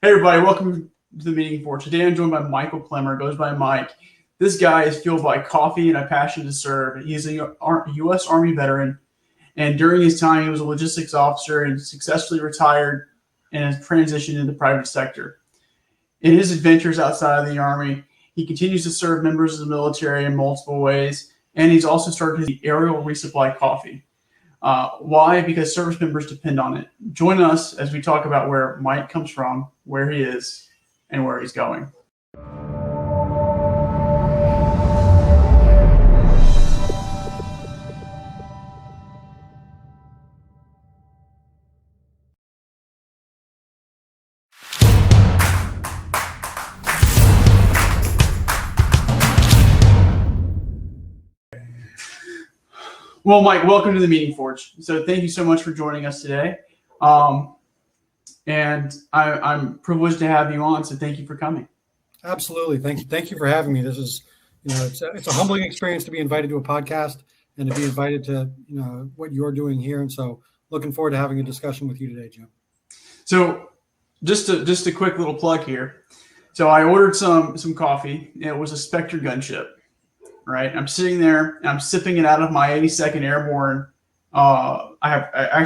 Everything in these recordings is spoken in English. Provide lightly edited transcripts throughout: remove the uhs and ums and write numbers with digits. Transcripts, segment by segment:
Hey everybody, welcome to the meeting for today. I'm joined by Michael Klemmer, goes by Mike. This guy is fueled by coffee and a passion to serve. He's a U.S. Army veteran, and during his time, he was a logistics officer and successfully retired and has transitioned into the private sector. In his adventures outside of the Army, he continues to serve members of the military in multiple ways, and he's also started his Aerial Resupply Coffee. Why? Because service members depend on it. Join us as we talk about where Mike comes from, where he is, and where he's going. Well, Mike, welcome to the Meeting Forge. So thank you so much for joining us today. And I'm privileged to have you on, so thank you for coming. Absolutely. Thank you for having me. This is, it's a humbling experience to be invited to a podcast and to be invited to, what you're doing here. And so looking forward to having a discussion with you today, Jim. So just a quick little plug here. So I ordered some coffee. It was a Spectre gunship. Right, I'm sitting there and I'm sipping it out of my 82nd Airborne. I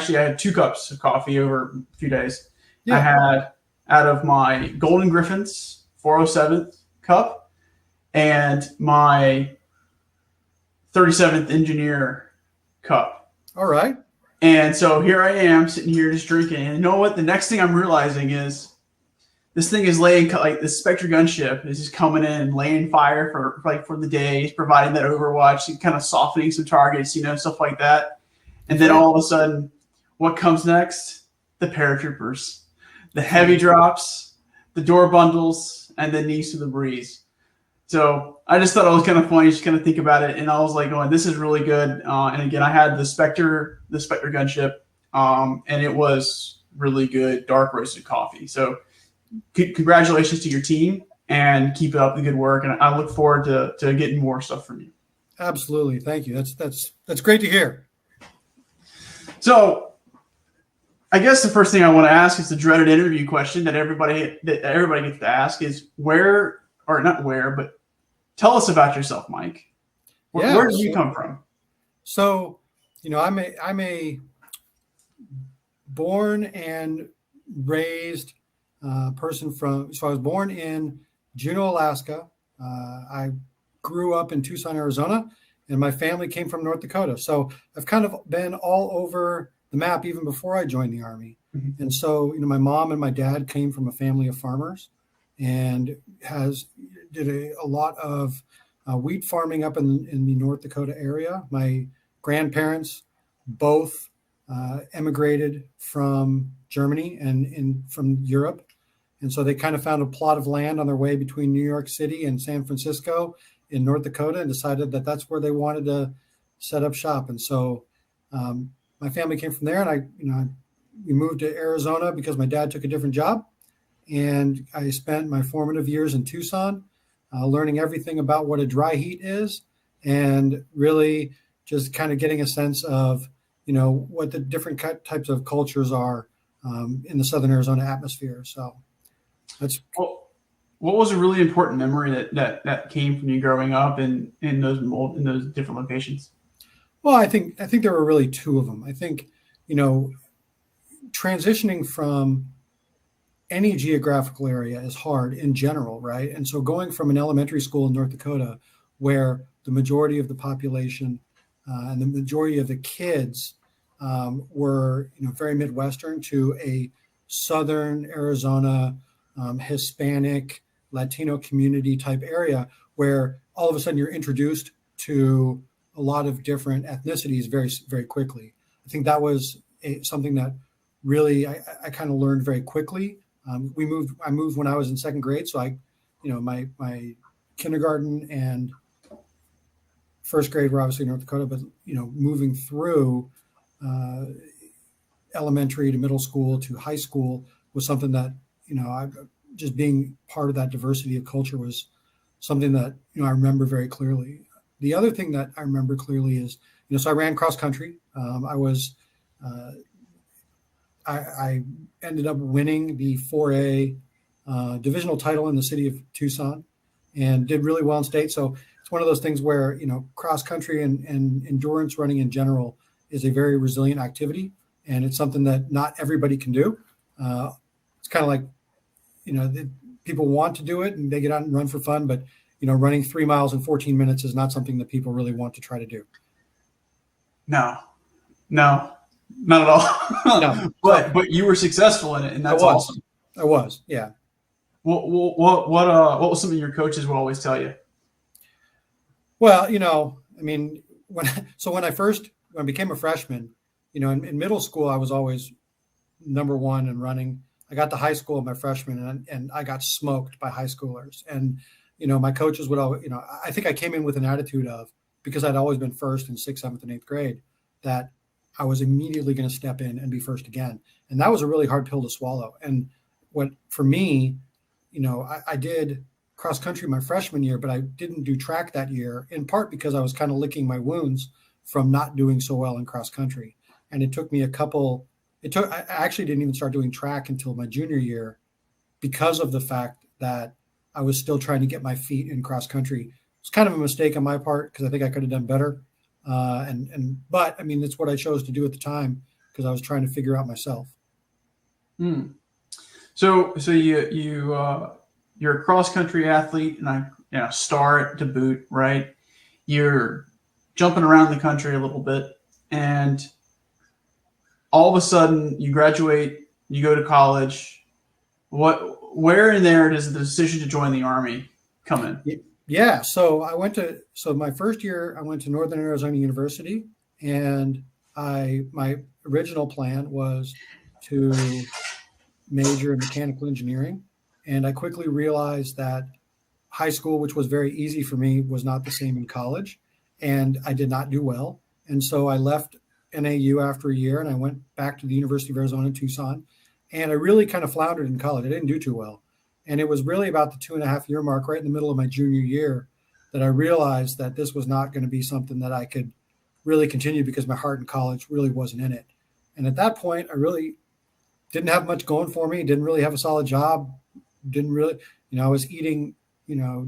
had 2 cups of coffee over a few days. Yeah. I had out of my Golden Griffins 407th cup and my 37th Engineer cup. All right. And so here I am sitting here just drinking. And you know what? The next thing I'm realizing is this thing is laying, like this Spectre gunship is just coming in and laying fire for the day. He's providing that overwatch and kind of softening some targets, stuff like that. And then all of a sudden, what comes next? The paratroopers, the heavy drops, the door bundles, and the knees to the breeze. So I just thought it was kind of funny just kind of think about it. And I was like going, this is really good. And again, I had the Spectre gunship, and it was really good dark roasted coffee. So congratulations to your team and keep up the good work. And I look forward to getting more stuff from you. Absolutely. Thank you. That's great to hear. So I guess the first thing I want to ask is the dreaded interview question that everybody gets to ask is but tell us about yourself, Mike. Where did you come from? So, I'm a born and raised person so I was born in Juneau, Alaska. I grew up in Tucson, Arizona, and my family came from North Dakota. So I've kind of been all over the map even before I joined the Army. Mm-hmm. And so, my mom and my dad came from a family of farmers and did a lot of wheat farming up in the North Dakota area. My grandparents both emigrated from Germany and from Europe. And so they kind of found a plot of land on their way between New York City and San Francisco in North Dakota and decided that that's where they wanted to set up shop. And so my family came from there, and we moved to Arizona because my dad took a different job. And I spent my formative years in Tucson learning everything about what a dry heat is and really just kind of getting a sense of, what the different types of cultures are in the Southern Arizona atmosphere. So that's what was a really important memory that came from you growing up in those different locations? Well, I think there were really 2 of them. I think, transitioning from any geographical area is hard in general, right? And so going from an elementary school in North Dakota where the majority of the population and the majority of the kids were, very Midwestern to a Southern Arizona Hispanic, Latino community type area where all of a sudden you're introduced to a lot of different ethnicities very, very quickly. I think that was something that really I kind of learned very quickly. I moved when I was in 2nd grade. So my kindergarten and 1st grade were obviously in North Dakota, but, moving through elementary to middle school to high school was something that, just being part of that diversity of culture was something that, I remember very clearly. The other thing that I remember clearly is, so I ran cross country. I ended up winning the 4A divisional title in the city of Tucson, and did really well in state. So it's one of those things where, cross country and endurance running in general is a very resilient activity. And it's something that not everybody can do. It's kind of like, people want to do it and they get out and run for fun, but, running 3 miles in 14 minutes is not something that people really want to try to do. No, not at all. No. But you were successful in it, and that's awesome. I was, yeah. What was something your coaches would always tell you? Well, when I became a freshman, in middle school, I was always number one in running. I got to high school my freshman, and I got smoked by high schoolers. And, my coaches would always, I think I came in with an attitude of, because I'd always been first in 6th, 7th, and 8th grade, that I was immediately going to step in and be first again. And that was a really hard pill to swallow. And for me, I did cross country my freshman year, but I didn't do track that year, in part because I was kind of licking my wounds from not doing so well in cross country. And it took me I actually didn't even start doing track until my junior year, because of the fact that I was still trying to get my feet in cross country. It's kind of a mistake on my part, because I think I could have done better. But I mean, it's what I chose to do at the time, because I was trying to figure out myself. So you're a cross country athlete, and star to boot, right? You're jumping around the country a little bit, and all of a sudden you graduate, you go to college. Where in there does the decision to join the Army come in? Yeah. So my first year I went to Northern Arizona University, and my original plan was to major in mechanical engineering. And I quickly realized that high school, which was very easy for me, was not the same in college, and I did not do well. And so I left NAU after a year, and I went back to the University of Arizona in Tucson, and I really kind of floundered in college. I didn't do too well. And it was really about the 2.5-year mark, right in the middle of my junior year, that I realized that this was not going to be something that I could really continue, because my heart in college really wasn't in it. And at that point, I really didn't have much going for me, didn't really have a solid job, didn't really, I was eating,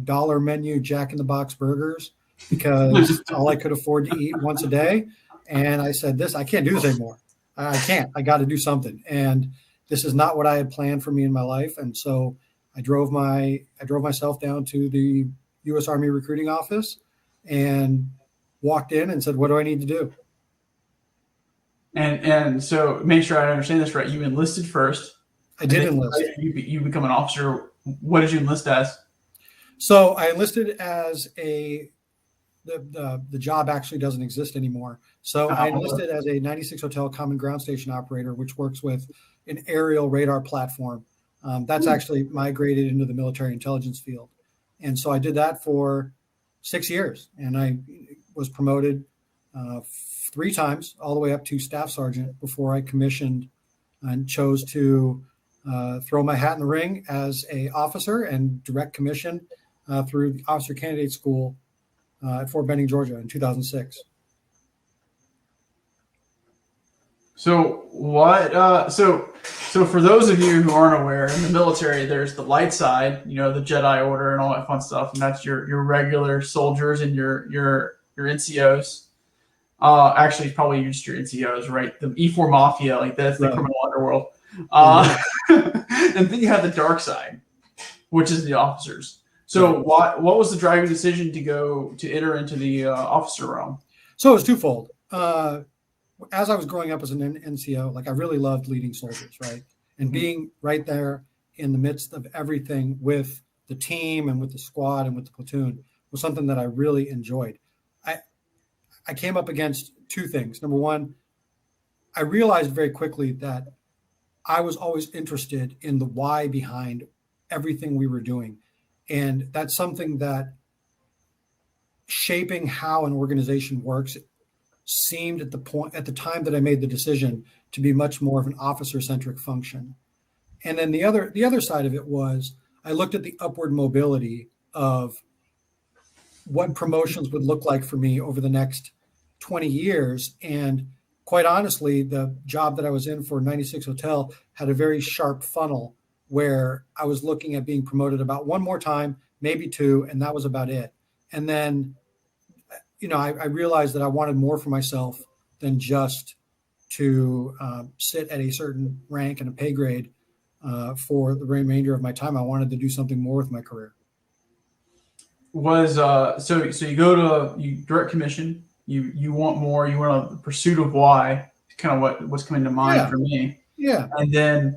dollar menu Jack in the Box burgers, because all I could afford to eat once a day. And I said, I can't do this anymore. I got to do something. And this is not what I had planned for me in my life. And so I drove myself down to the U.S. Army recruiting office and walked in and said, what do I need to do? And so make sure I understand this right. You enlisted first. I did enlist. You become an officer. What did you enlist as? So I enlisted as the job actually doesn't exist anymore. So I enlisted as a 96 Hotel Common Ground Station operator, which works with an aerial radar platform. That's actually migrated into the military intelligence field. And so I did that for 6 years, and I was promoted 3 times, all the way up to staff sergeant, before I commissioned and chose to throw my hat in the ring as an officer and direct commission through the Officer Candidate School at Fort Benning, Georgia in 2006. So what? So for those of you who aren't aware, in the military, there's the light side, the Jedi Order and all that fun stuff, and that's your regular soldiers and your NCOs. Actually, probably just your NCOs, right? The E4 Mafia, like that's the criminal underworld. And then you have the dark side, which is the officers. So what was the driving decision to enter into the officer realm? So it was twofold. As I was growing up as an NCO, I really loved leading soldiers, right? And being right there in the midst of everything with the team and with the squad and with the platoon was something that I really enjoyed. I came up against 2 things. Number one, I realized very quickly that I was always interested in the why behind everything we were doing. And that's something that shaping how an organization works seemed at the time that I made the decision to be much more of an officer-centric function. And then the other side of it was I looked at the upward mobility of what promotions would look like for me over the next 20 years. And quite honestly, the job that I was in for 96 Hotel had a very sharp funnel where I was looking at being promoted about one more time, maybe two, and that was about it. And then, I realized that I wanted more for myself than just to sit at a certain rank and a pay grade for the remainder of my time. I wanted to do something more with my career. So you direct commission, you want more, you want a pursuit of why, kind of what's coming to mind for me. Yeah. And then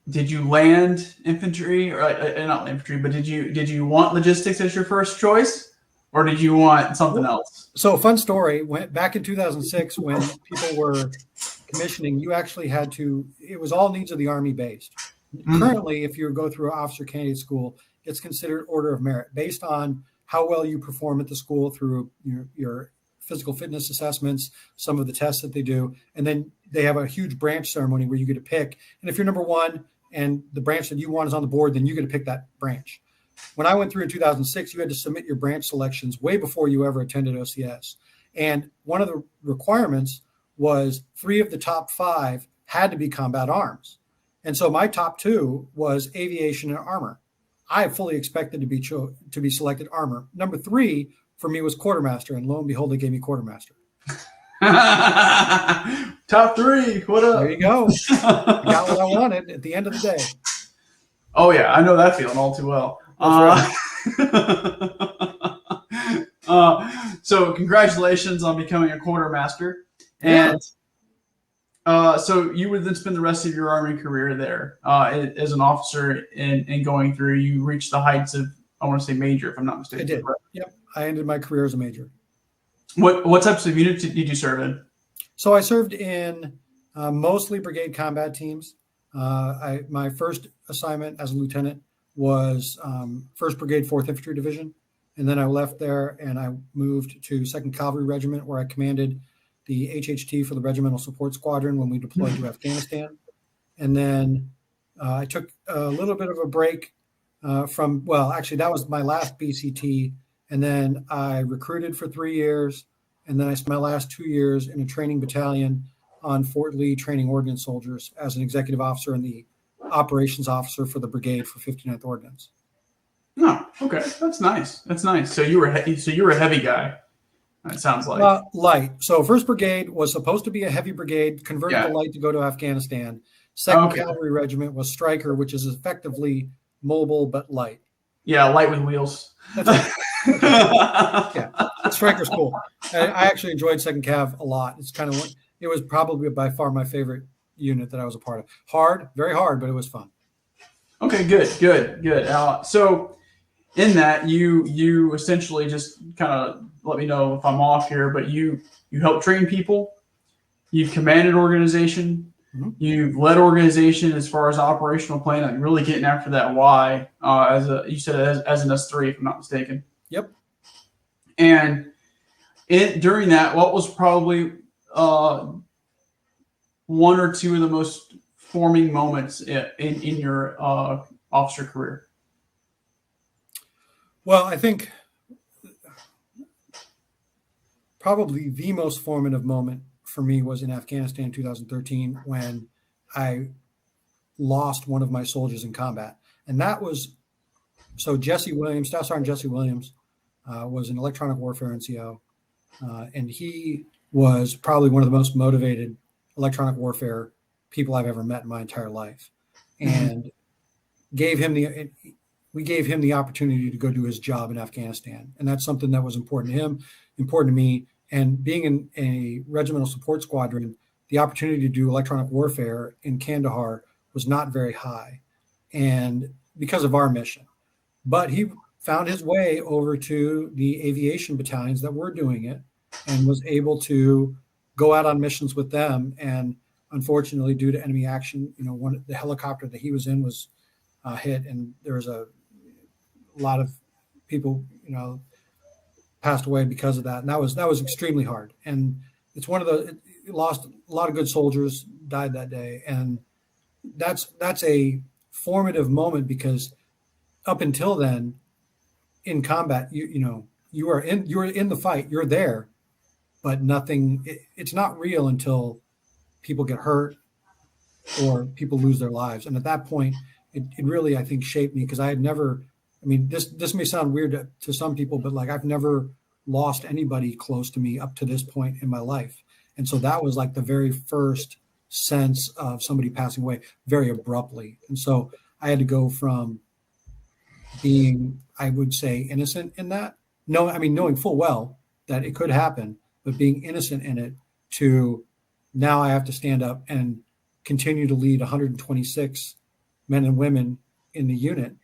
did you land infantry, or not infantry, but did you want logistics as your first choice, or did you want something else? So, fun story. Back in 2006, when people were commissioning, you actually had to. It was all needs of the Army based. Currently, if you go through officer candidate school, it's considered order of merit based on how well you perform at the school through your physical fitness assessments, some of the tests that they do. And then they have a huge branch ceremony where you get to pick. And if you're number one and the branch that you want is on the board, then you get to pick that branch. When I went through in 2006, you had to submit your branch selections way before you ever attended OCS. And one of the requirements was 3 of the top 5 had to be combat arms. And so my top 2 was aviation and armor. I fully expected to be selected armor. Number 3 for me was quartermaster, and lo and behold, they gave me quartermaster. Top 3, what up? There you go. I got what I wanted at the end of the day. Oh yeah, I know that feeling all too well. So congratulations on becoming a quartermaster, and so you would then spend the rest of your Army career there as an officer, and going through. You reached the heights of, I want to say, major, if I'm not mistaken. I did. Yep, I ended my career as a major. What types of units did you serve in? So I served in mostly brigade combat teams. My first assignment as a lieutenant was 1st Brigade, 4th Infantry Division. And then I left there and I moved to 2nd Cavalry Regiment, where I commanded the HHT for the Regimental Support Squadron when we deployed to Afghanistan. And then I took a little bit of a break actually, that was my last BCT. And then I recruited for 3 years. And then I spent my last 2 years in a training battalion on Fort Lee training ordnance soldiers as an executive officer and the operations officer for the brigade for 59th Ordnance. Oh, okay. That's nice. So you were a heavy guy. It sounds like light. So 1st Brigade was supposed to be a heavy brigade, converted to light to go to Afghanistan. 2nd Cavalry Regiment was Stryker, which is effectively mobile but light. Yeah, light with wheels. That's right. Yeah, Stryker's cool. I actually enjoyed 2nd Cav a lot. It was probably by far my favorite unit that I was a part of. Hard, very hard, but it was fun. Okay, good. So in that, you essentially just kind of, let me know if I'm off here, but you help train people, you've commanded organization, you've led organization as far as operational plan, and really getting after that why, as an S3, if I'm not mistaken. Yep. And during that, what was probably one or two of the most forming moments in your officer career? Well, I think probably the most formative moment for me was in Afghanistan in 2013, when I lost one of my soldiers in combat. And that was, so Jesse Williams, Staff Sergeant Jesse Williams, was an electronic warfare NCO. And he was probably one of the most motivated electronic warfare people I've ever met in my entire life. And we gave him the opportunity to go do his job in Afghanistan. And that's something that was important to him, important to me. And being in a regimental support squadron, the opportunity to do electronic warfare in Kandahar was not very high, and because of our mission. But he found his way over to the aviation battalions that were doing it and was able to go out on missions with them. And unfortunately, due to enemy action, the helicopter that he was in was hit, and there was a lot of people, passed away because of that. And that was extremely hard. And it's lost a lot of good soldiers, died that day. And that's a formative moment, because up until then in combat, you're in the fight, you're there, but nothing, it's not real until people get hurt, or people lose their lives. And at that point, it really, I think, shaped me, because I had never, I mean, this may sound weird to some people, but like I've never lost anybody close to me up to this point in my life. And so that was like the very first sense of somebody passing away very abruptly. And so I had to go from being, I would say, innocent in that. No, I mean, knowing full well that it could happen, but being innocent in it, to now I have to stand up and continue to lead 126 men and women in the unit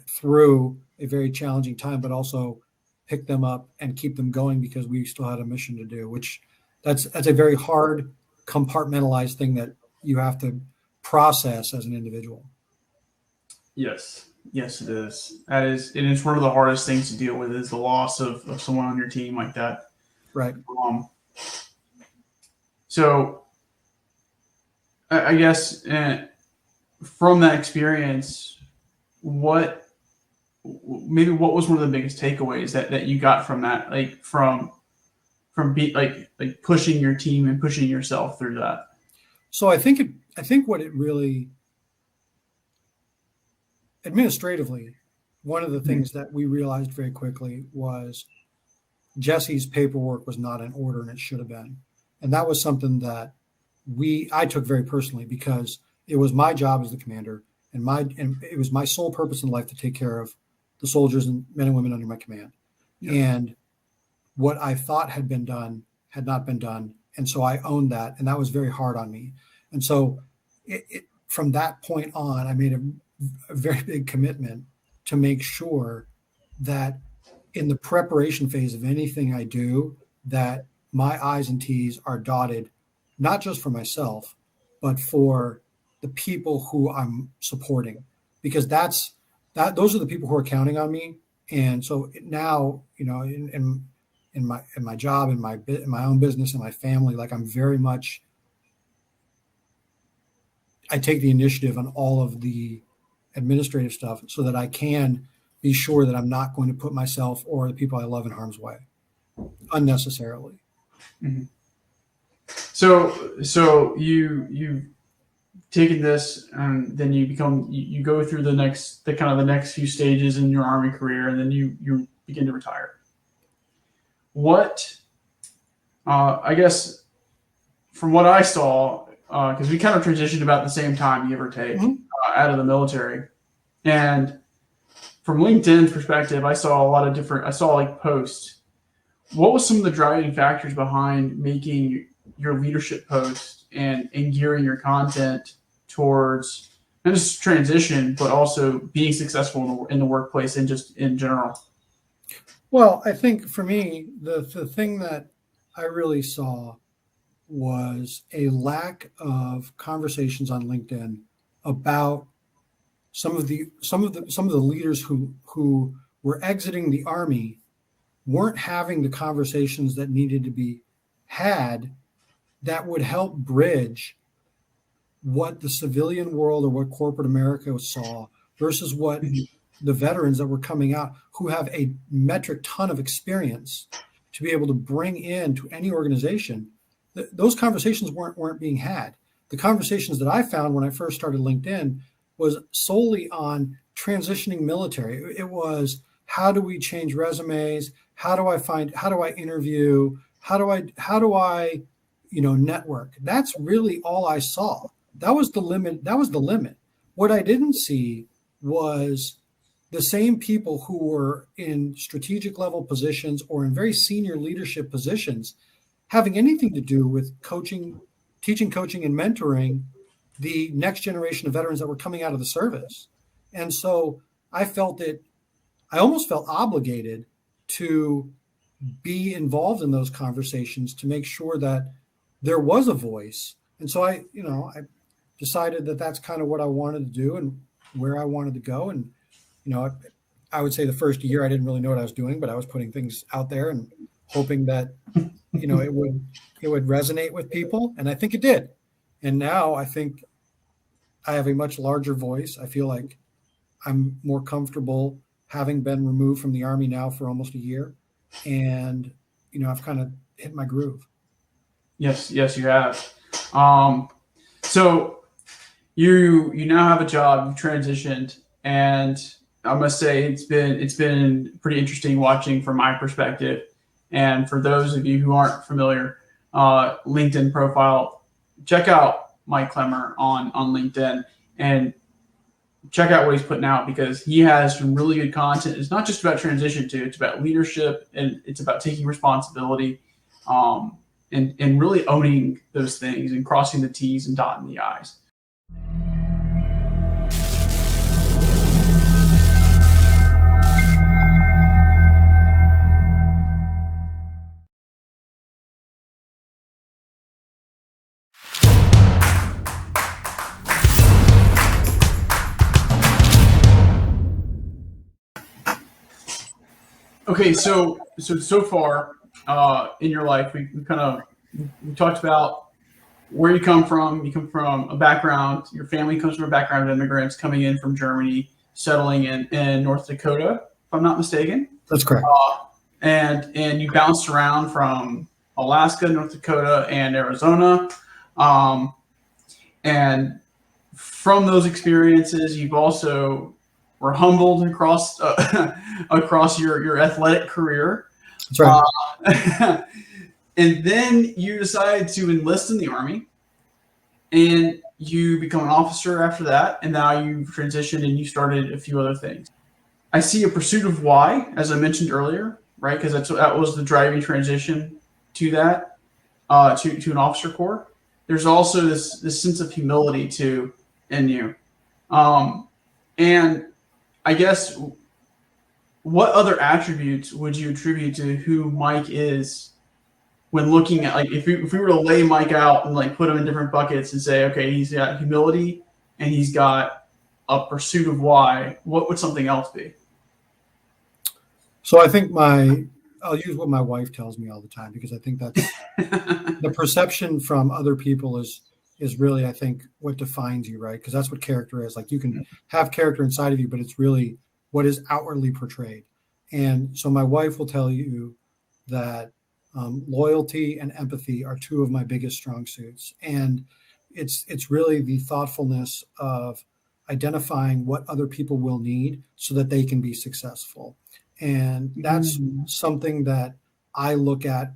through a very challenging time, but also pick them up and keep them going, because we still had a mission to do, which that's a very hard compartmentalized thing that you have to process as an individual. Yes, it is. It is one of the hardest things to deal with, is the loss of someone on your team like that. Right. So I guess from that experience, what was one of the biggest takeaways that you got from that, like from like pushing your team and pushing yourself through that? So I think what it really, administratively, one of the things that we realized very quickly was Jesse's paperwork was not in order, and it should have been. And that was something that I took very personally, because it was my job as the commander, and it was my sole purpose in life to take care of the soldiers and men and women under my command. Yeah. And what I thought had been done had not been done. And so I owned that, and that was very hard on me. And so from that point on, I made a very big commitment to make sure that in the preparation phase of anything I do, that my I's and T's are dotted, not just for myself, but for the people who I'm supporting, because those are the people who are counting on me. And so now, in my job, in my own business, in my family, like I'm very much, I take the initiative on all of the administrative stuff so that I can be sure that I'm not going to put myself or the people I love in harm's way unnecessarily. Mm-hmm. So you've taken this, and then you go through the next few stages in your Army career, and then you begin to retire. What, I guess, from what I saw, because we kind of transitioned about the same time, give or take, out of the military, and from LinkedIn's perspective, I saw like posts. What was some of the driving factors behind making your leadership post and gearing your content towards not just transition, but also being successful in the workplace and just in general? Well, I think for me, the thing that I really saw was a lack of conversations on LinkedIn about some of the leaders who were exiting the Army weren't having the conversations that needed to be had that would help bridge what the civilian world or what corporate America saw versus what the veterans that were coming out, who have a metric ton of experience to be able to bring into any organization. Those conversations weren't being had. The conversations that I found when I first started LinkedIn was solely on transitioning military. It was, how do we change resumes? How do I interview? How do I network? That's really all I saw. That was the limit. What I didn't see was the same people who were in strategic level positions or in very senior leadership positions having anything to do with teaching, coaching, and mentoring the next generation of veterans that were coming out of the service. And so I almost felt obligated to be involved in those conversations to make sure that there was a voice. And so I decided that that's kind of what I wanted to do and where I wanted to go. And, I would say the first year I didn't really know what I was doing, but I was putting things out there and hoping that, it would resonate with people. And I think it did. And now I think I have a much larger voice. I feel like I'm more comfortable having been removed from the Army now for almost a year. And, I've kind of hit my groove. Yes, you have. So you now have a job, you've transitioned, and I must say it's been pretty interesting watching from my perspective. And for those of you who aren't familiar, LinkedIn profile, check out Mike Klemmer on LinkedIn and check out what he's putting out, because he has some really good content. It's not just about transition too; it's about leadership, and it's about taking responsibility, and really owning those things and crossing the T's and dotting the I's. Okay, so far in your life, we talked about where you come from. You come from a background. Your family comes from a background of immigrants coming in from Germany, settling in North Dakota, if I'm not mistaken. That's correct. And you bounced around from Alaska, North Dakota, and Arizona. And from those experiences, you've also were humbled across across your athletic career. That's right. And then you decide to enlist in the Army, and you become an officer after that. And now you've transitioned and you started a few other things. I see a pursuit of why, as I mentioned earlier, right? Because that was the driving transition to that, to an officer corps. There's also this sense of humility in you. And I guess, what other attributes would you attribute to who Mike is when looking at, like, if we were to lay Mike out and like put him in different buckets and say, okay, he's got humility and he's got a pursuit of why, what would something else be? So I think I'll use what my wife tells me all the time, because I think that's the perception from other people is really, I think, what defines you, right? Because that's what character is. Like, you can have character inside of you, but it's really what is outwardly portrayed. And so my wife will tell you that loyalty and empathy are two of my biggest strong suits. And it's really the thoughtfulness of identifying what other people will need so that they can be successful. And that's something that I look at.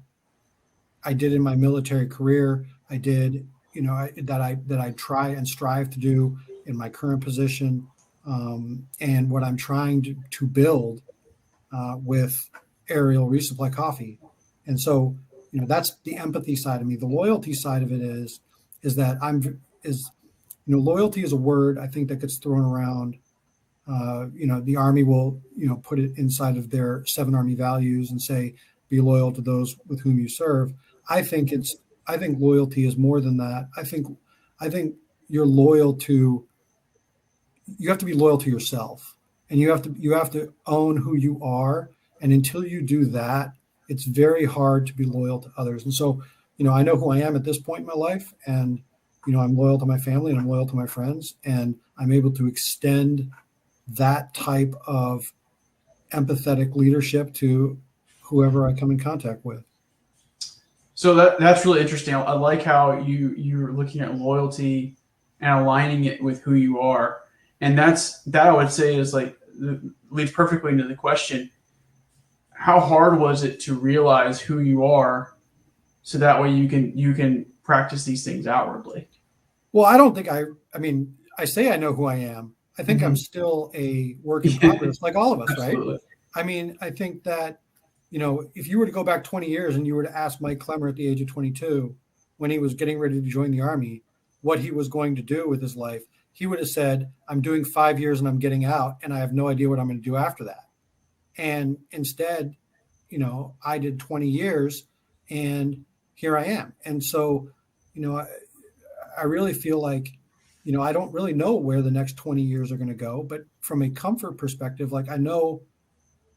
I did in my military career. I did, that I try and strive to do in my current position, and what I'm trying to build with Aerial Resupply Coffee. And so, that's the empathy side of me. The loyalty side of it is that loyalty is a word, I think, that gets thrown around. The Army will, put it inside of their 7 Army values and say, be loyal to those with whom you serve. I think loyalty is more than that. I think you're loyal to, you have to be loyal to yourself, and you have to own who you are. And until you do that, it's very hard to be loyal to others. And so, I know who I am at this point in my life, and, I'm loyal to my family and I'm loyal to my friends, and I'm able to extend that type of empathetic leadership to whoever I come in contact with. So that's really interesting. I like how you're looking at loyalty and aligning it with who you are. And that I would say is leads perfectly into the question: how hard was it to realize who you are, so that way you can practice these things outwardly? Well, I don't think I say I know who I am. I think I'm still a work in progress, like all of us, Absolutely. Right? I think that, if you were to go back 20 years and you were to ask Mike Klemmer at the age of 22, when he was getting ready to join the Army, what he was going to do with his life, he would have said, I'm doing 5 years and I'm getting out, and I have no idea what I'm going to do after that. And instead, I did 20 years and here I am. And so, I really feel like, I don't really know where the next 20 years are going to go, but from a comfort perspective, I know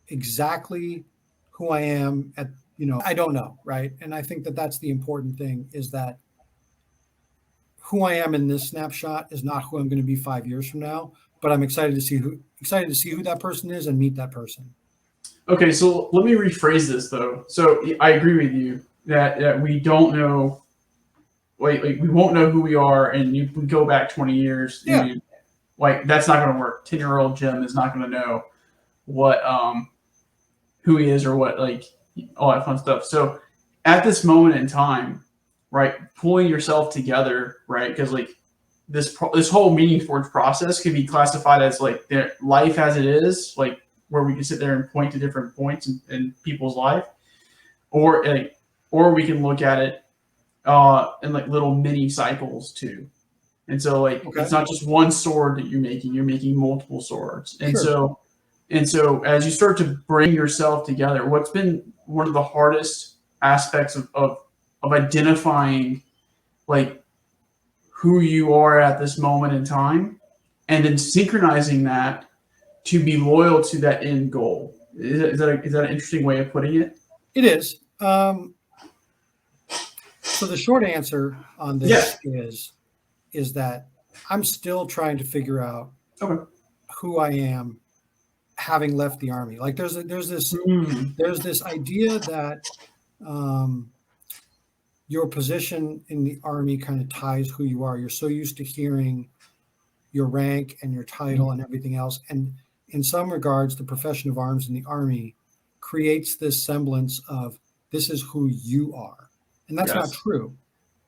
exactly who I am I don't know. Right. And I think that that's the important thing, is that who I am in this snapshot is not who I'm going to be 5 years from now, but I'm excited to see who that person is and meet that person. Okay. So let me rephrase this though. So I agree with you that we don't know like we won't know who we are, and you can go back 20 years. Yeah. Like that's not going to work. 10-year-old Jim is not going to know what who he is or what, like, all that fun stuff. So at this moment in time, right, pulling yourself together, right, because like this whole meaning forge process can be classified as like their life as it is, like where we can sit there and point to different points in people's life, or we can look at it in like little mini cycles too. And so like it's not just one sword that you're making multiple swords. And Sure. so as you start to bring yourself together, what's been one of the hardest aspects of identifying like who you are at this moment in time, and then synchronizing that to be loyal to that end goal. Is that an interesting way of putting it? It is. So the short answer on this is that I'm still trying to figure out who I am, having left the Army. Like there's this idea that your position in the Army kind of ties who you are. You're so used to hearing your rank and your title and everything else. And in some regards, the profession of arms in the Army creates this semblance of this is who you are. And that's not true.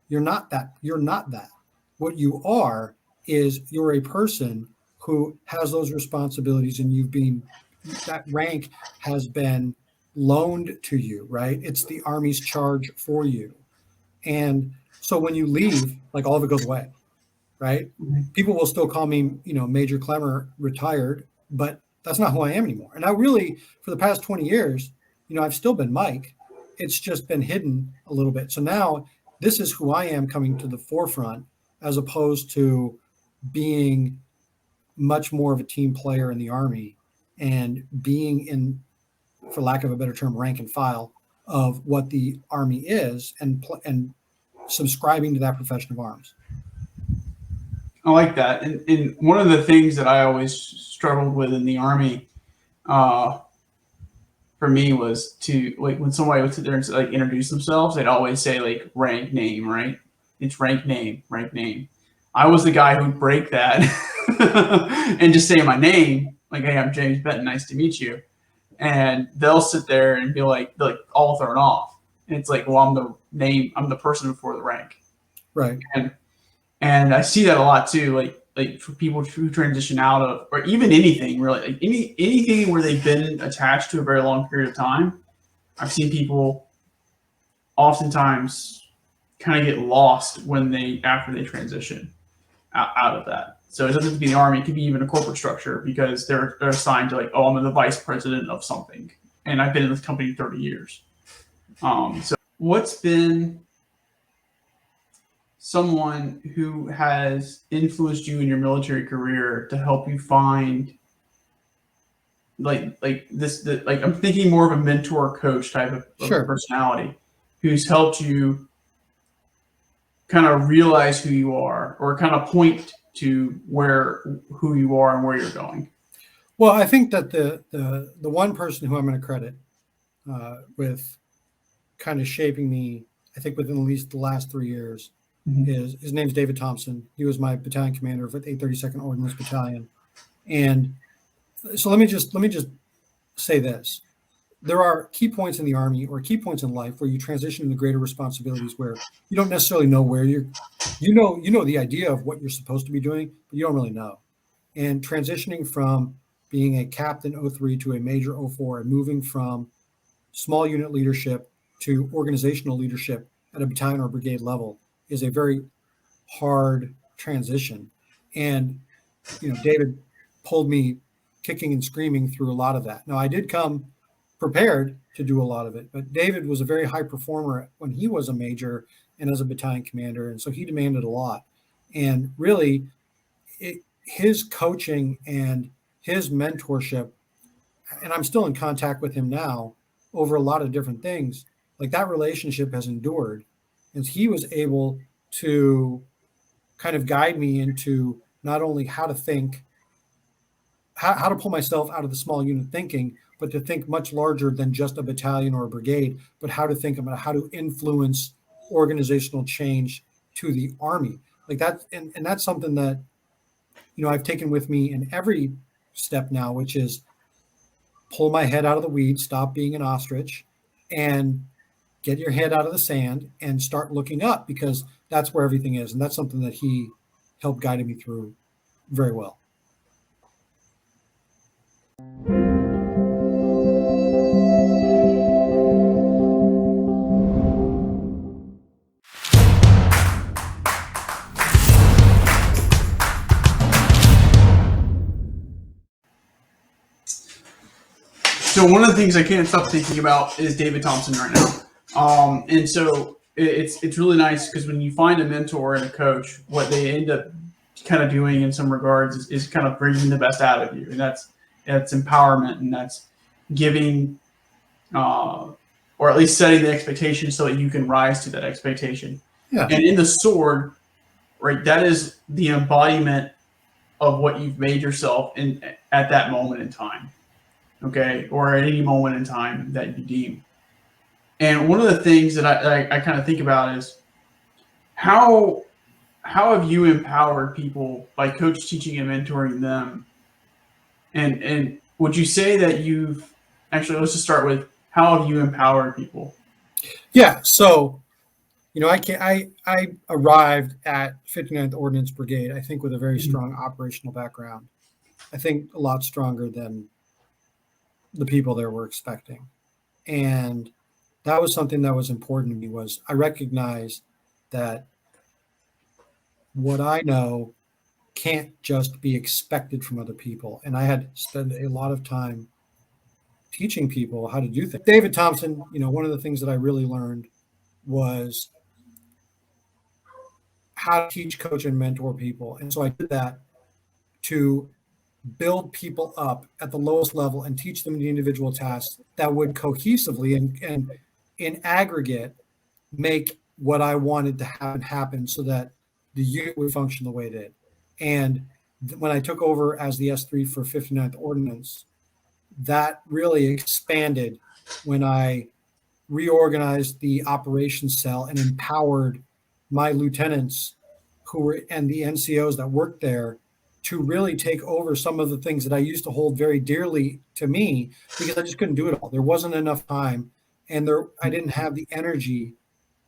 You're not that. You're not that. What you are is you're a person who has those responsibilities, and that rank has been loaned to you, right? It's the Army's charge for you. And so when you leave, like all of it goes away, right? People will still call me, Major Klemmer, retired, but that's not who I am anymore. And I really, for the past 20 years, I've still been Mike. It's just been hidden a little bit. So now this is who I am coming to the forefront, as opposed to being much more of a team player in the Army and being in, for lack of a better term, rank and file of what the Army is, and subscribing to that profession of arms. I like that. And one of the things that I always struggled with in the Army, for me, was to, like, when somebody would sit there and like introduce themselves, they'd always say like rank name, right? It's rank name. I was the guy who'd break that and just say my name, like, hey, I'm James Benton, nice to meet you. And they'll sit there and be like all thrown off. And it's like, well, I'm the person before the rank. Right. And I see that a lot too, like for people who transition out of, or even anything really, like anything where they've been attached to a very long period of time. I've seen people oftentimes kind of get lost after they transition out of that. So it doesn't have to be the Army; it could be even a corporate structure, because they're assigned to, like, oh, I'm the vice president of something, and I've been in this company 30 years. So what's been someone who has influenced you in your military career to help you find like I'm thinking more of a mentor coach type of personality, who's helped you kind of realize who you are, or kind of point to who you are and where you're going? Well, I think that the one person who I'm going to credit with kind of shaping me, I think within at least the last 3 years, is, his name's David Thompson. He was my battalion commander of the 832nd Ordnance Battalion. And so let me just say this. There are key points in the Army, or key points in life, where you transition into greater responsibilities, where you don't necessarily know where you know the idea of what you're supposed to be doing, but you don't really know. And transitioning from being a captain 03 to a major 04, and moving from small unit leadership to organizational leadership at a battalion or brigade level is a very hard transition. And, David pulled me kicking and screaming through a lot of that. Now, I did come prepared to do a lot of it, but David was a very high performer when he was a major and as a battalion commander. And so he demanded a lot. And really, his coaching and his mentorship, and I'm still in contact with him now over a lot of different things, like that relationship has endured. And he was able to kind of guide me into not only how to think, how to pull myself out of the small unit thinking, but to think much larger than just a battalion or a brigade, but how to think about how to influence organizational change to the Army. Like that, and that's something that, I've taken with me in every step now, which is pull my head out of the weeds, stop being an ostrich, and get your head out of the sand and start looking up, because that's where everything is. And that's something that he helped guide me through very well. So one of the things I can't stop thinking about is David Thompson right now. And so it's really nice because when you find a mentor and a coach, what they end up kind of doing in some regards is kind of bringing the best out of you. And that's empowerment, and that's giving, or at least setting the expectation so that you can rise to that expectation. Yeah. And in the sword, right, that is the embodiment of what you've made yourself in at that moment in time. Okay, or at any moment in time that you deem. And one of the things that I kind of think about is how have you empowered people by coach, teaching, and mentoring them? And would you say that you've actually, let's just start with, how have you empowered people? Yeah. So, I arrived at 59th Ordnance Brigade, I think, with a very strong operational background. I think a lot stronger than the people there were expecting. And that was something that was important to me, was I recognized that what I know can't just be expected from other people. And I had spent a lot of time teaching people how to do things. David Thompson, one of the things that I really learned was how to teach, coach, and mentor people. And so I did that to build people up at the lowest level and teach them the individual tasks that would cohesively and in aggregate make what I wanted to happen so that the unit would function the way it did. And when I took over as the S3 for 59th Ordnance, that really expanded when I reorganized the operations cell and empowered my lieutenants and the NCOs that worked there to really take over some of the things that I used to hold very dearly to me, because I just couldn't do it all. There wasn't enough time, and I didn't have the energy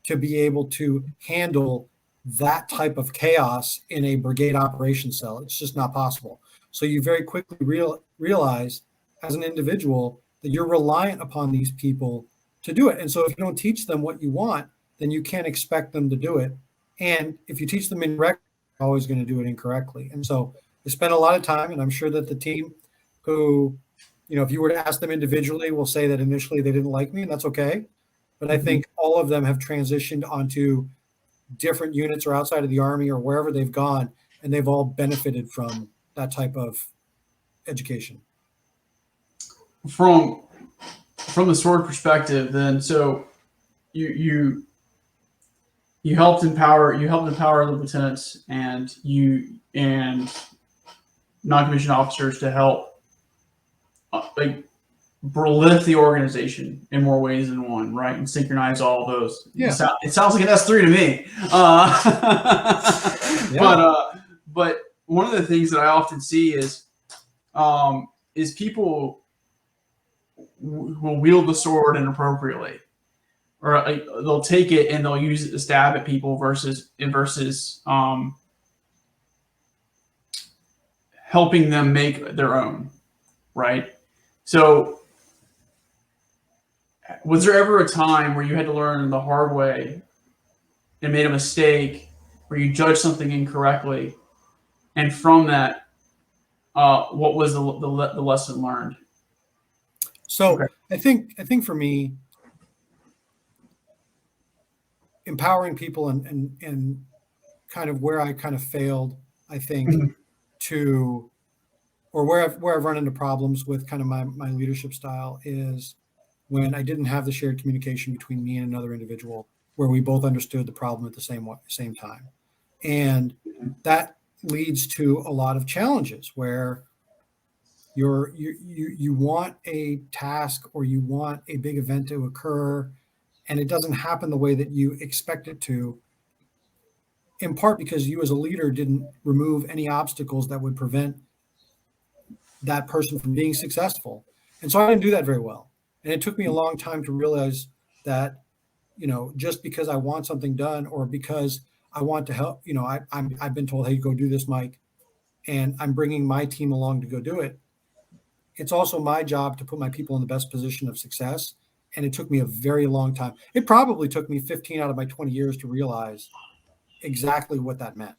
to be able to handle that type of chaos in a brigade operations cell. It's just not possible. So you very quickly realize as an individual that you're reliant upon these people to do it. And so if you don't teach them what you want, then you can't expect them to do it. And if you teach them incorrectly, you're always going to do it incorrectly. And so I spent a lot of time, and I'm sure that the team who, if you were to ask them individually, will say that initially they didn't like me, and that's okay. But I think all of them have transitioned onto different units or outside of the Army or wherever they've gone, and they've all benefited from that type of education. From the sword perspective, then, so you helped empower the lieutenants and non-commissioned officers to help lift the organization in more ways than one, right? And synchronize all of those. Yeah. It sounds like an S3 to me. Yeah. But one of the things that I often see is people will wield the sword inappropriately, or they'll take it and they'll use it to stab at people versus helping them make their own, right? So was there ever a time where you had to learn the hard way and made a mistake, where you judged something incorrectly, and from that, what was the lesson learned? So okay. I think for me, empowering people and kind of where I kind of failed, I think, or where I've run into problems with kind of my leadership style is when I didn't have the shared communication between me and another individual, where we both understood the problem at the same time. And that leads to a lot of challenges where you want a task or you want a big event to occur, and it doesn't happen the way that you expect it to. in part because you as a leader didn't remove any obstacles that would prevent that person from being successful. And so I didn't do that very well. And it took me a long time to realize that, just because I want something done or because I want to help, I've been told, hey, go do this, Mike, and I'm bringing my team along to go do it. It's also my job to put my people in the best position of success. And it took me a very long time. It probably took me 15 out of my 20 years to realize exactly what that meant.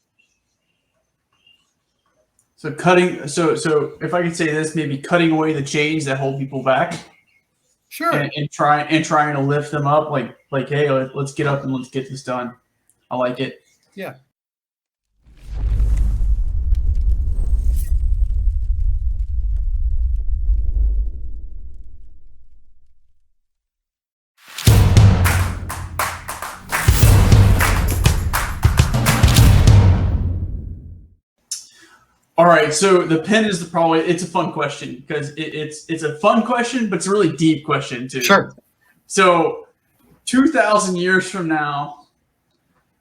So so if I could say this, maybe cutting away the chains that hold people back. Sure. And trying to lift them up, like hey, let's get up and let's get this done. I like it. Yeah. All right, so the pen is it's a fun question because it's a fun question, but it's a really deep question too. Sure. So 2,000 years from now,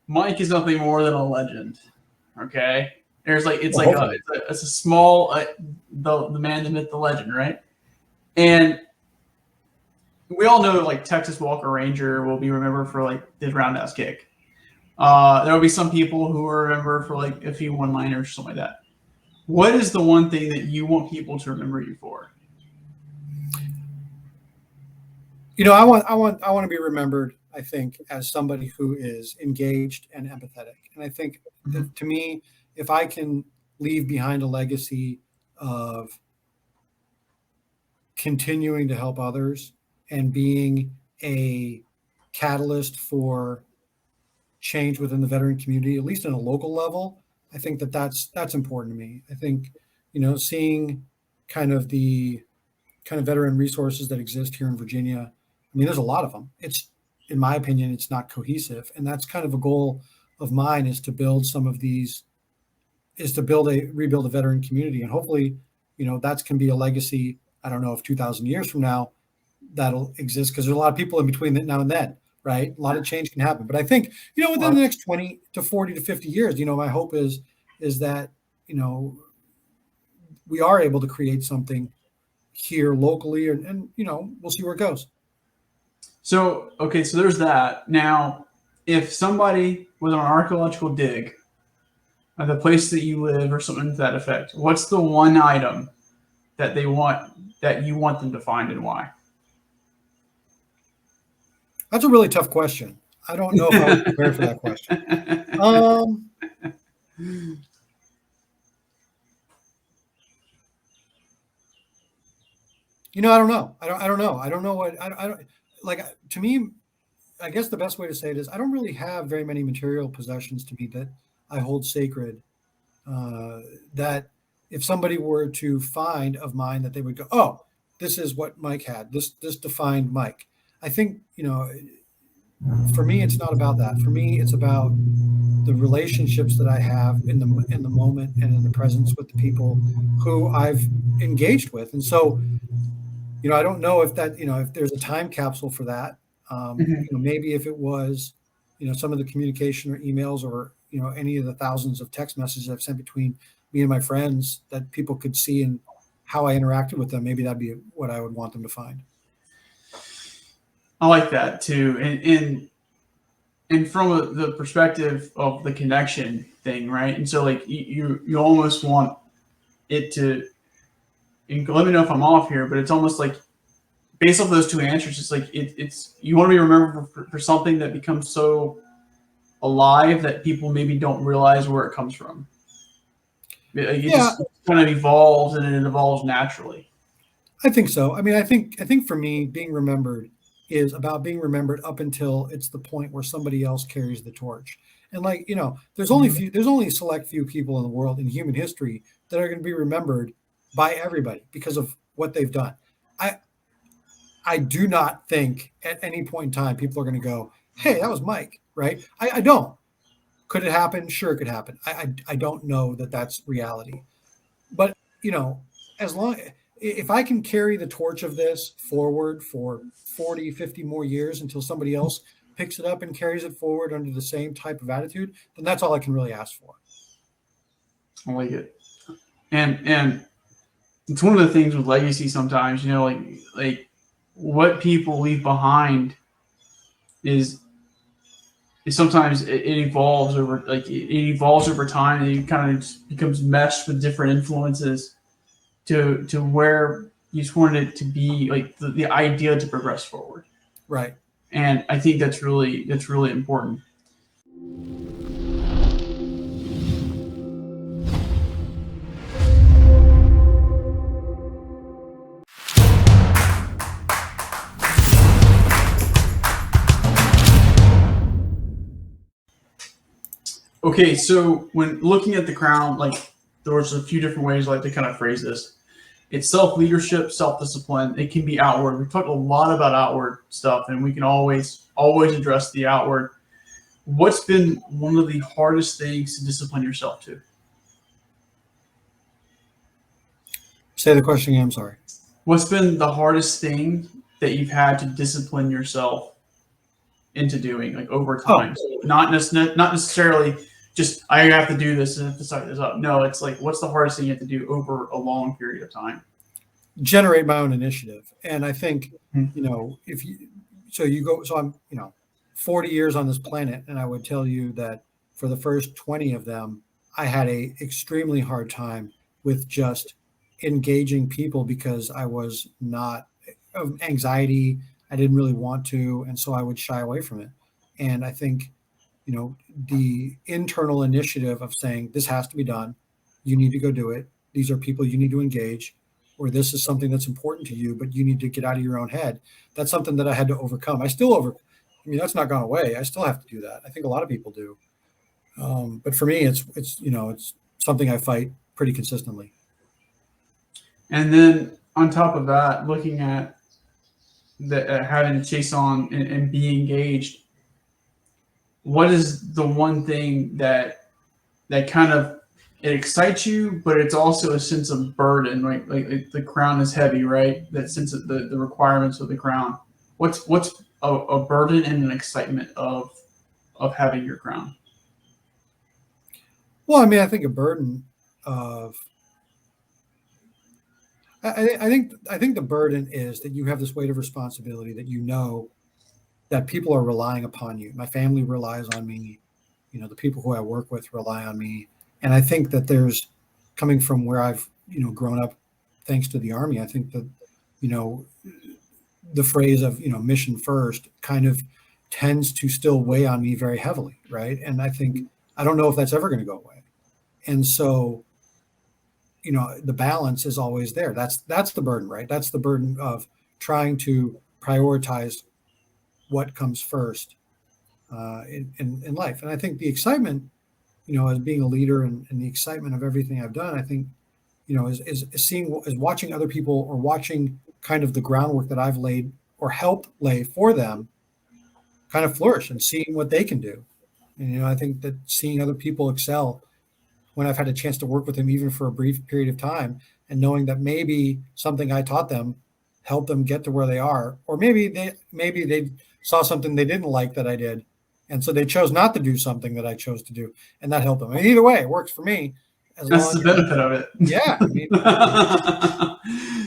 Mike is nothing more than a legend. Okay, there's it's a small the man, the myth, the legend, right? And we all know Texas Walker Ranger will be remembered for his roundhouse kick. There will be some people who are remembered for a few one-liners or something like that. What is the one thing that you want people to remember you for? I want to be remembered, I think, as somebody who is engaged and empathetic. And I think that, to me, if I can leave behind a legacy of continuing to help others and being a catalyst for change within the veteran community, at least on a local level, I think that's important to me. I think, seeing kind of the veteran resources that exist here in Virginia. I mean, there's a lot of them. It's, in my opinion, it's not cohesive. And that's kind of a goal of mine, is to build some of these, rebuild a veteran community. And hopefully, that can be a legacy. I don't know if 2,000 years from now that'll exist, because there's a lot of people in between now and then, right? A lot of change can happen. But I think, within the next 20 to 40 to 50 years, my hope is that, we are able to create something here locally, and we'll see where it goes. So, okay, so there's that. Now, if somebody with an archaeological dig at the place that you live or something to that effect, what's the one item that you want them to find, and why? That's a really tough question. I don't know if I was prepared for that question. I don't know. I don't know. I don't know what I don't to me. I guess the best way to say it is, I don't really have very many material possessions to me that I hold sacred. That if somebody were to find of mine, that they would go, "Oh, this is what Mike had. This defined Mike." I think, for me, it's not about that. For me, it's about the relationships that I have in the moment and in the presence with the people who I've engaged with. And so, I don't know if that, if there's a time capsule for that. Maybe if it was, some of the communication or emails or, any of the thousands of text messages I've sent between me and my friends that people could see and how I interacted with them, maybe that'd be what I would want them to find. I like that too. And from the perspective of the connection thing, right? And so you almost want it to, and let me know if I'm off here, but it's almost based off those two answers, it's it's you want to be remembered for something that becomes so alive that people maybe don't realize where it comes from. It just kind of evolves, and it evolves naturally. I think so. I mean, I think for me, being remembered is about being remembered up until it's the point where somebody else carries the torch. And there's only a select few people in the world in human history that are going to be remembered by everybody because of what they've done. I do not think at any point in time people are going to go, "Hey, that was Mike," right? I don't. Could it happen? Sure, it could happen. I don't know that that's reality. But, if I can carry the torch of this forward for 40, 50 more years until somebody else picks it up and carries it forward under the same type of attitude, then that's all I can really ask for. I like it. And it's one of the things with legacy sometimes, like what people leave behind is sometimes it evolves over time, and it kind of just becomes meshed with different influences to where you just wanted it to be like the idea to progress forward. Right. And I think that's really important. Okay, so when looking at the crown, like there's a few different ways I like to kind of phrase this. It's self-leadership, self-discipline. It can be outward. We've talked a lot about outward stuff, and we can always address the outward. What's been one of the hardest things to discipline yourself to? Say the question again, I'm sorry. What's been the hardest thing that you've had to discipline yourself into doing, like over time? Not necessarily just I have to do this and have to start this up. No, it's like what's the hardest thing you have to do over a long period of time? Generate my own initiative. And I think, I'm 40 years on this planet, and I would tell you that for the first 20 of them, I had a extremely hard time with just engaging people because I was not of anxiety. I didn't really want to, and so I would shy away from it. And I think, the internal initiative of saying this has to be done, you need to go do it. These are people you need to engage, or this is something that's important to you, but you need to get out of your own head. That's something that I had to overcome. That's not gone away. I still have to do that. I think a lot of people do. But for me, it's something I fight pretty consistently. And then on top of that, looking at having to chase on and be engaged, what is the one thing that kind of it excites you, but it's also a sense of burden, right? Like the crown is heavy, right? That sense of the requirements of the crown. What's a burden and an excitement of having your crown? Well, I think a burden of I think the burden is that you have this weight of responsibility that that people are relying upon you. My family relies on me. The people who I work with rely on me. And I think that there's coming from where I've, grown up, thanks to the Army, I think that, the phrase of, mission first kind of tends to still weigh on me very heavily. Right. And I don't know if that's ever going to go away. And so, the balance is always there. That's the burden, right? That's the burden of trying to prioritize what comes first in life. And I think the excitement, as being a leader and the excitement of everything I've done, I think, is watching other people or watching kind of the groundwork that I've laid or helped lay for them kind of flourish and seeing what they can do. And, I think that seeing other people excel when I've had a chance to work with them, even for a brief period of time, and knowing that maybe something I taught them helped them get to where they are, or maybe they saw something they didn't like that I did, and so they chose not to do something that I chose to do, and that helped them. Either way, it works for me. That's the benefit of it. Yeah,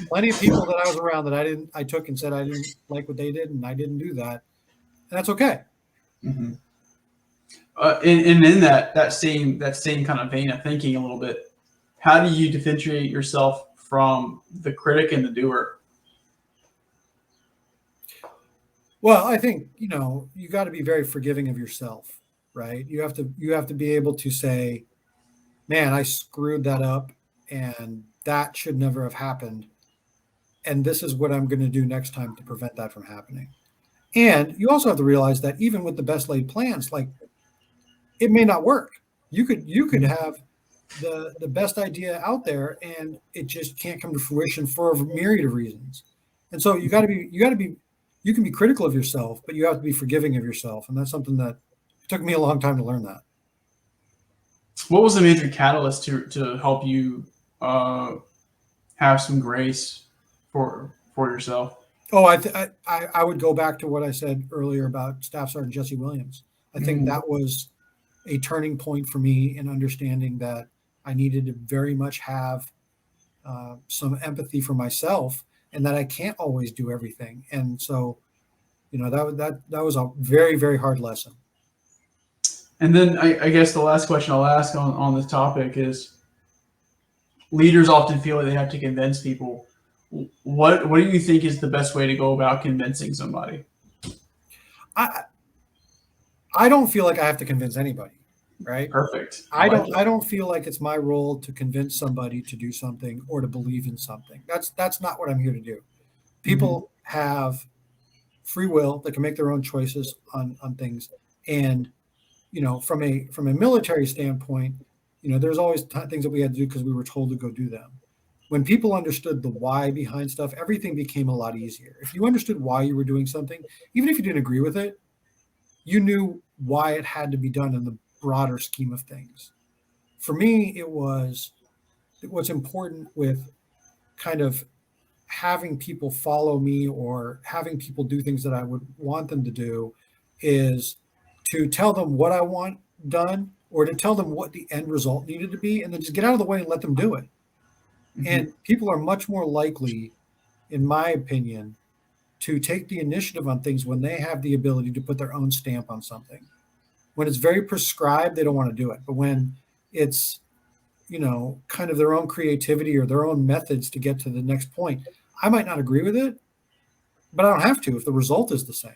plenty of people that I was around that I took and said I didn't like what they did, and I didn't do that, and that's okay. Mm-hmm. And in that same kind of vein of thinking a little bit, how do you differentiate yourself from the critic and the doer? Well, I think, you got to be very forgiving of yourself, right? You have to be able to say, man, I screwed that up and that should never have happened. And this is what I'm going to do next time to prevent that from happening. And you also have to realize that even with the best laid plans, like it may not work. You could have the best idea out there and it just can't come to fruition for a myriad of reasons. And so you can be critical of yourself, but you have to be forgiving of yourself. And that's something that it took me a long time to learn that. What was the major catalyst to help you have some grace for yourself? Oh, I would go back to what I said earlier about Staff Sergeant Jesse Williams. I think that was a turning point for me in understanding that I needed to very much have some empathy for myself, and that I can't always do everything. And so, that was a very, very hard lesson. And then I guess the last question I'll ask on this topic is, leaders often feel like they have to convince people. What do you think is the best way to go about convincing somebody? I don't feel like I have to convince anybody, right? Perfect. I don't feel like it's my role to convince somebody to do something or to believe in something. That's not what I'm here to do. People have free will; they can make their own choices on things. And from a military standpoint, there's always things that we had to do because we were told to go do them. When people understood the why behind stuff, everything became a lot easier. If you understood why you were doing something, even if you didn't agree with it, you knew why it had to be done in the broader scheme of things. For me, it was what's important with kind of having people follow me or having people do things that I would want them to do is to tell them what I want done or to tell them what the end result needed to be, and then just get out of the way and let them do it. And people are much more likely, in my opinion, to take the initiative on things when they have the ability to put their own stamp on something. When it's very prescribed, they don't want to do it. But when it's, kind of their own creativity or their own methods to get to the next point, I might not agree with it, but I don't have to if the result is the same.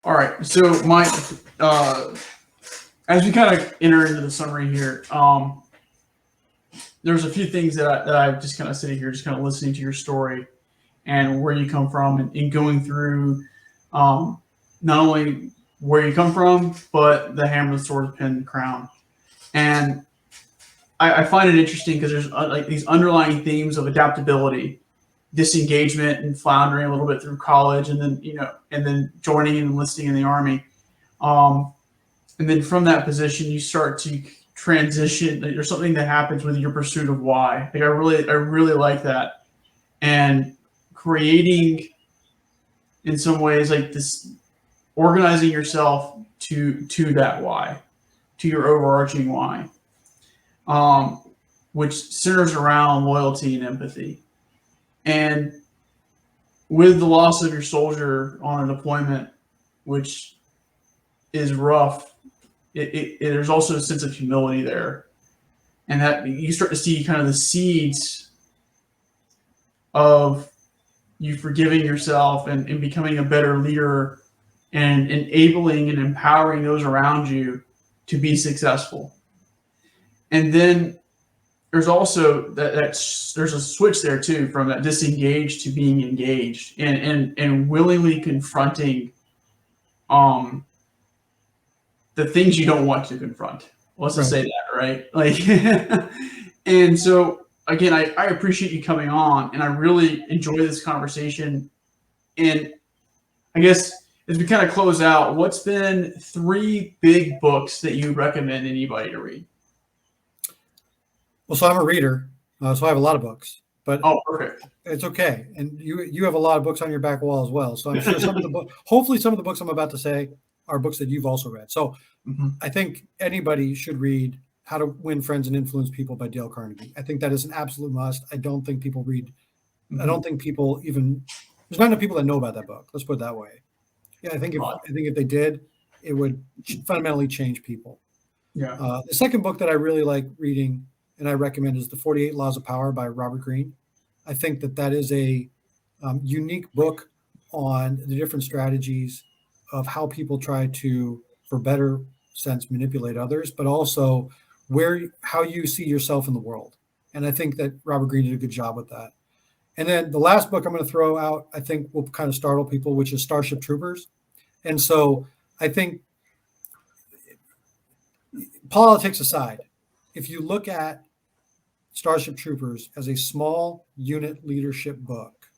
All right. So as we kind of enter into the summary here, there's a few things that I've just kind of sitting here, just kind of listening to your story and where you come from, and going through not only where you come from, but the hammer, the sword, the pen, the crown. And I find it interesting because there's like these underlying themes of adaptability, disengagement, and floundering a little bit through college, and then joining and enlisting in the Army. And then from that position, you start to transition. There's something that happens with your pursuit of why. Like I really like that, and creating, in some ways, like this, organizing yourself to that why, to your overarching why, which centers around loyalty and empathy. And with the loss of your soldier on a deployment, which is rough, there's also a sense of humility there, and that you start to see kind of the seeds of you forgiving yourself and becoming a better leader and enabling and empowering those around you to be successful. And then there's also there's a switch there too, from that disengaged to being engaged, and willingly confronting the things you don't want to confront. Let's just say that, right? Like, and so again, I appreciate you coming on, and I really enjoy this conversation. And I guess as we kind of close out, what's been 3 big books that you recommend anybody to read? Well, so I'm a reader, so I have a lot of books. But perfect. It's okay, and you have a lot of books on your back wall as well. So I'm sure hopefully some of the books I'm about to say are books that you've also read. So I think anybody should read How to Win Friends and Influence People by Dale Carnegie. I think that is an absolute must. I don't think people read. I don't think people even. There's not enough people that know about that book. Let's put it that way. Yeah, I think if they did, it would fundamentally change people. Yeah. The second book that I really like reading and I recommend is The 48 Laws of Power by Robert Greene. I think that is a unique book on the different strategies of how people try to, for better sense, manipulate others, but also how you see yourself in the world. And I think that Robert Greene did a good job with that. And then the last book I'm going to throw out, I think will kind of startle people, which is Starship Troopers. And so I think, politics aside, if you look at Starship Troopers as a small unit leadership book,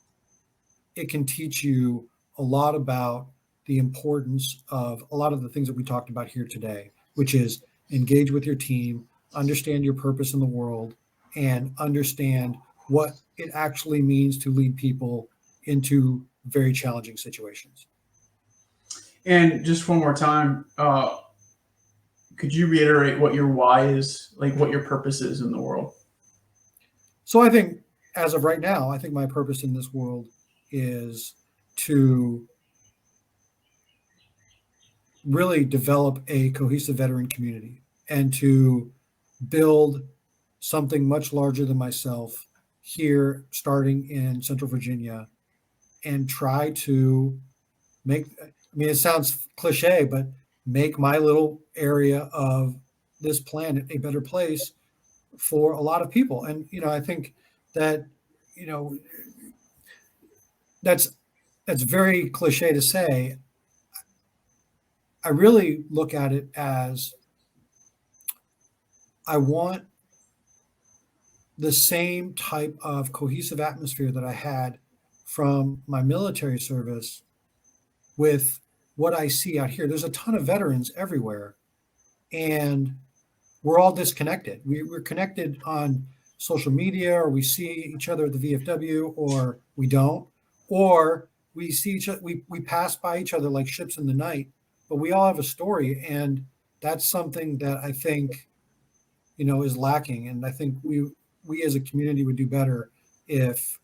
it can teach you a lot about the importance of a lot of the things that we talked about here today, which is engage with your team, understand your purpose in the world, and understand what it actually means to lead people into very challenging situations. And just one more time, could you reiterate what your why is, like what your purpose is in the world? So I think as of right now, I think my purpose in this world is to really develop a cohesive veteran community and to build something much larger than myself here, starting in Central Virginia, and try to make, I mean, it sounds cliche, but make my little area of this planet a better place for a lot of people. And, I think that, you know, that's very cliche to say. I really look at it as I want the same type of cohesive atmosphere that I had from my military service with what I see out here. There's a ton of veterans everywhere, and we're all disconnected. We're connected on social media, or we see each other at the VFW, or we don't, or we see each other, we pass by each other like ships in the night, but we all have a story. And that's something that I think, is lacking. And I think we as a community would do better if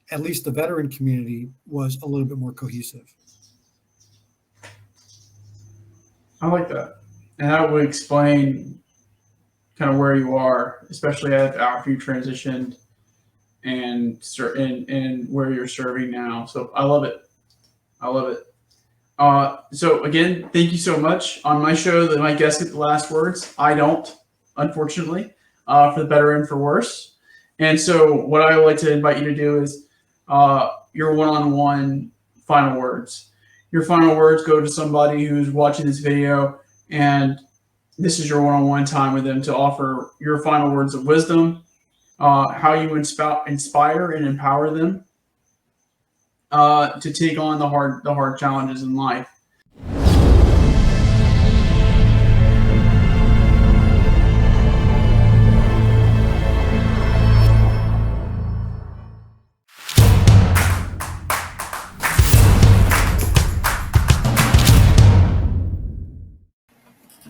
at least the veteran community was a little bit more cohesive. I like that. And that would explain kind of where you are, especially after you transitioned and where you're serving now. So I love it. I love it. So again, thank you so much. On my show, that my guests get the last words. I don't, unfortunately, for the better and for worse. And so what I would like to invite you to do is your one-on-one final words. Your final words go to somebody who's watching this video, and this is your one-on-one time with them to offer your final words of wisdom, how you inspire and empower them to take on the hard challenges in life.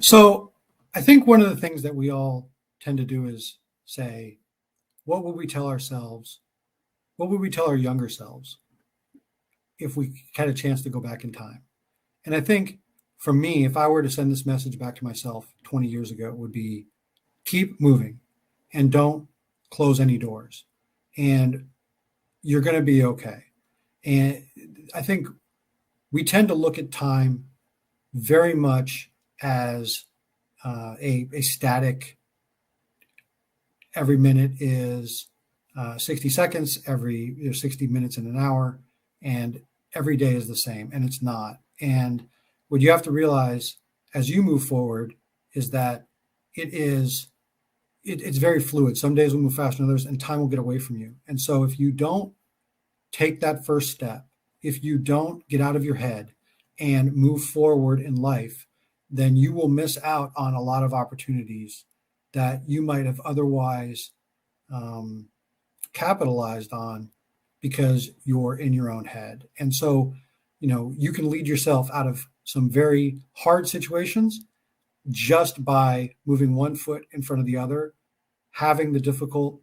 So I think one of the things that we all tend to do is say, what would we tell ourselves? What would we tell our younger selves if we had a chance to go back in time? And I think for me, if I were to send this message back to myself 20 years ago, it would be keep moving and don't close any doors. And you're going to be okay. And I think we tend to look at time very much as a static. Every minute is 60 seconds, every 60 minutes in an hour, and every day is the same, and it's not. And what you have to realize as you move forward is that it's very fluid. Some days will move faster than others, and time will get away from you. And so if you don't take that first step, if you don't get out of your head and move forward in life, then you will miss out on a lot of opportunities that you might have otherwise capitalized on because you're in your own head. And so, you can lead yourself out of some very hard situations just by moving one foot in front of the other, having the difficult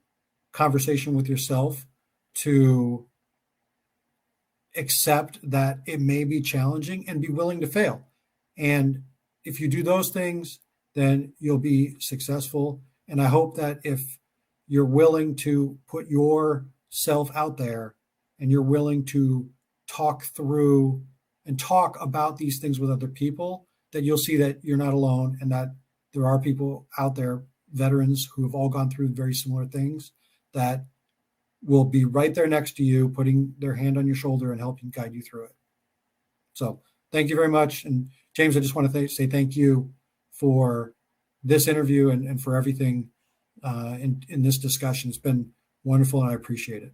conversation with yourself to accept that it may be challenging and be willing to fail. And if you do those things, then you'll be successful. And I hope that if you're willing to put yourself out there and you're willing to talk through and talk about these things with other people, that you'll see that you're not alone and that there are people out there, veterans who have all gone through very similar things, that will be right there next to you, putting their hand on your shoulder and helping guide you through it. So thank you very much. And James, I just want to say thank you for this interview and for everything in this discussion. It's been wonderful, and I appreciate it.